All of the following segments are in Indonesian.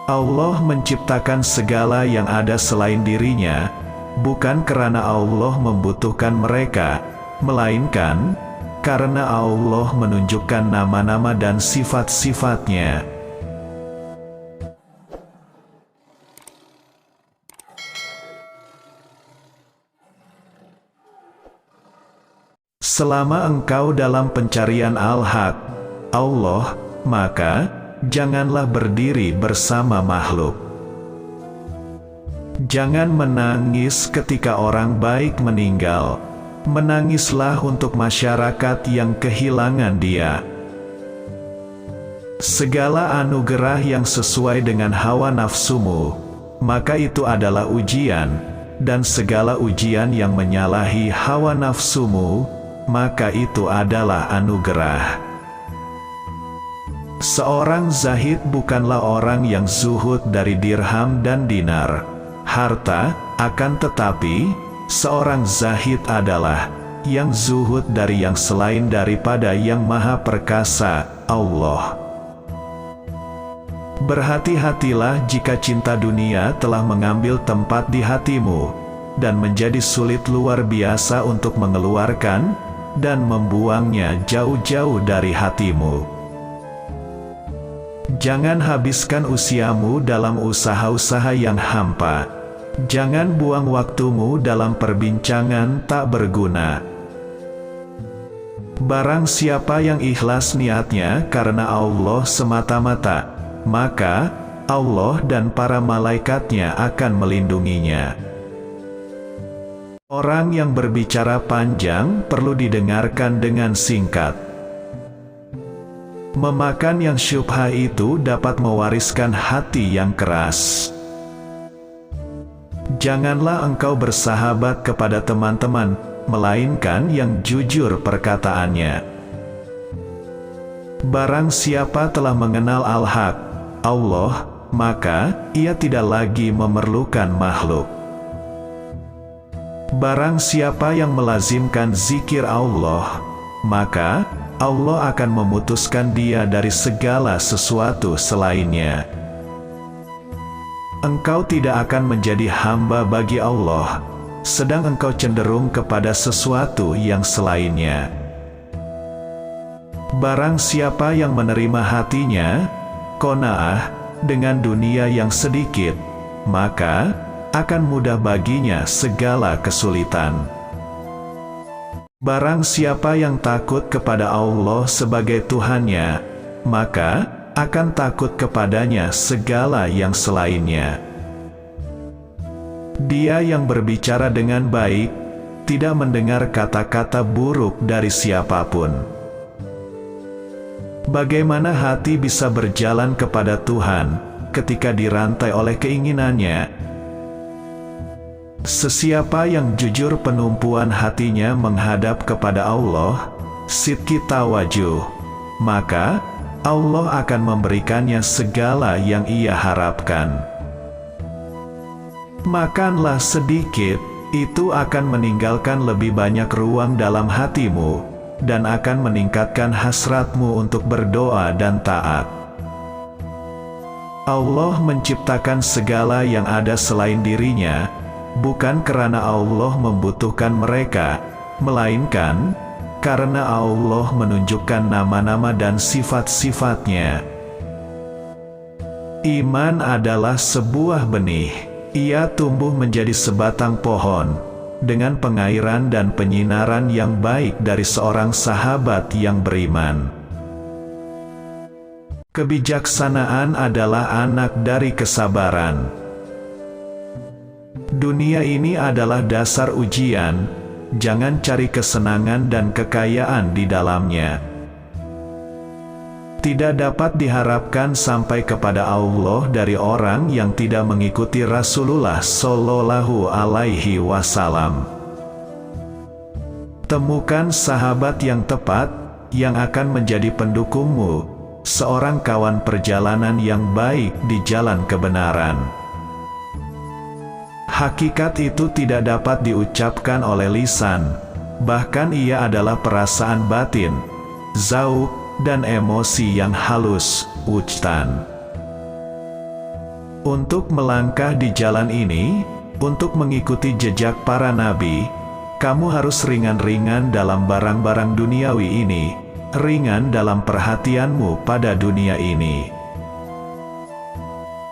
Allah menciptakan segala yang ada selain dirinya, bukan karena Allah membutuhkan mereka, melainkan karena Allah menunjukkan nama-nama dan sifat-sifatnya. Selama engkau dalam pencarian Al-Haq, Allah, maka janganlah berdiri bersama makhluk. Jangan menangis ketika orang baik meninggal. Menangislah untuk masyarakat yang kehilangan dia. Segala anugerah yang sesuai dengan hawa nafsumu, maka itu adalah ujian, dan segala ujian yang menyalahi hawa nafsumu, maka itu adalah anugerah. Seorang zahid bukanlah orang yang zuhud dari dirham dan dinar, harta, akan tetapi seorang zahid adalah yang zuhud dari yang selain daripada yang maha perkasa, Allah. Berhati-hatilah jika cinta dunia telah mengambil tempat di hatimu, dan menjadi sulit luar biasa untuk mengeluarkan, dan membuangnya jauh-jauh dari hatimu. Jangan habiskan usiamu dalam usaha-usaha yang hampa. Jangan buang waktumu dalam perbincangan tak berguna. Barang siapa yang ikhlas niatnya karena Allah semata-mata, maka Allah dan para malaikatnya akan melindunginya. Orang yang berbicara panjang perlu didengarkan dengan singkat. Memakan yang syubhah itu dapat mewariskan hati yang keras. Janganlah engkau bersahabat kepada teman-teman, melainkan yang jujur perkataannya. Barang siapa telah mengenal Al-Haq, Allah, maka ia tidak lagi memerlukan makhluk. Barang siapa yang melazimkan zikir Allah, maka Allah akan memutuskan dia dari segala sesuatu selainnya. Engkau tidak akan menjadi hamba bagi Allah, sedang engkau cenderung kepada sesuatu yang selainnya. Barang siapa yang menerima hatinya qanaah dengan dunia yang sedikit, maka akan mudah baginya segala kesulitan. Barang siapa yang takut kepada Allah sebagai Tuhannya, maka akan takut kepadanya segala yang selainnya. Dia yang berbicara dengan baik, tidak mendengar kata-kata buruk dari siapapun. Bagaimana hati bisa berjalan kepada Tuhan ketika dirantai oleh keinginannya? Sesiapa yang jujur penumpuan hatinya menghadap kepada Allah, sidqi tawajuh, maka Allah akan memberikannya segala yang ia harapkan. Makanlah sedikit, itu akan meninggalkan lebih banyak ruang dalam hatimu, dan akan meningkatkan hasratmu untuk berdoa dan taat. Allah menciptakan segala yang ada selain dirinya, bukan karena Allah membutuhkan mereka, melainkan karena Allah menunjukkan nama-nama dan sifat-sifatnya. Iman adalah sebuah benih. Ia tumbuh menjadi sebatang pohon, dengan pengairan dan penyinaran yang baik dari seorang sahabat yang beriman. Kebijaksanaan adalah anak dari kesabaran. Dunia ini adalah dasar ujian. Jangan cari kesenangan dan kekayaan di dalamnya. Tidak dapat diharapkan sampai kepada Allah dari orang yang tidak mengikuti Rasulullah Shallallahu Alaihi Wasallam. Temukan sahabat yang tepat, yang akan menjadi pendukungmu, seorang kawan perjalanan yang baik di jalan kebenaran. Hakikat itu tidak dapat diucapkan oleh lisan, bahkan ia adalah perasaan batin, zauq, dan emosi yang halus, wujdan. Untuk melangkah di jalan ini, untuk mengikuti jejak para nabi, kamu harus ringan-ringan dalam barang-barang duniawi ini, ringan dalam perhatianmu pada dunia ini.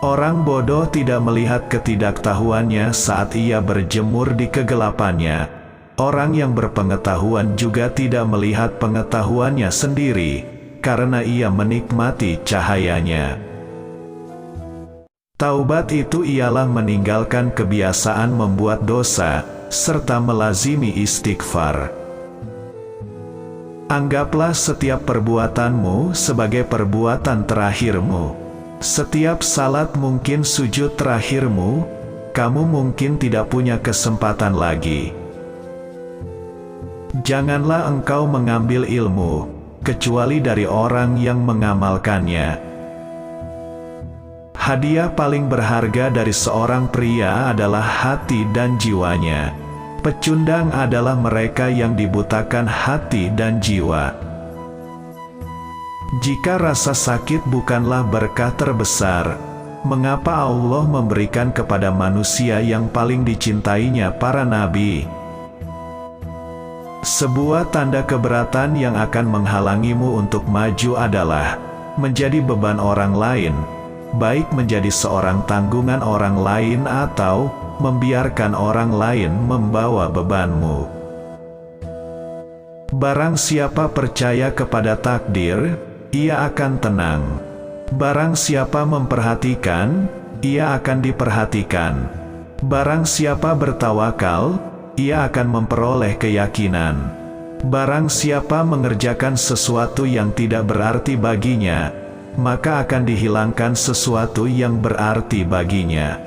Orang bodoh tidak melihat ketidaktahuannya saat ia berjemur di kegelapannya. Orang yang berpengetahuan juga tidak melihat pengetahuannya sendiri, karena ia menikmati cahayanya. Taubat itu ialah meninggalkan kebiasaan membuat dosa, serta melazimi istighfar. Anggaplah setiap perbuatanmu sebagai perbuatan terakhirmu. Setiap salat mungkin sujud terakhirmu, kamu mungkin tidak punya kesempatan lagi. Janganlah engkau mengambil ilmu, kecuali dari orang yang mengamalkannya. Hadiah paling berharga dari seorang pria adalah hati dan jiwanya. Pecundang adalah mereka yang dibutakan hati dan jiwa. Jika rasa sakit bukanlah berkah terbesar, mengapa Allah memberikan kepada manusia yang paling dicintainya para nabi? Sebuah tanda keberatan yang akan menghalangimu untuk maju adalah menjadi beban orang lain, baik menjadi seorang tanggungan orang lain atau membiarkan orang lain membawa bebanmu. Barang siapa percaya kepada takdir, ia akan tenang. Barang siapa memperhatikan, ia akan diperhatikan. Barang siapa bertawakal, ia akan memperoleh keyakinan. Barang siapa mengerjakan sesuatu yang tidak berarti baginya, maka akan dihilangkan sesuatu yang berarti baginya.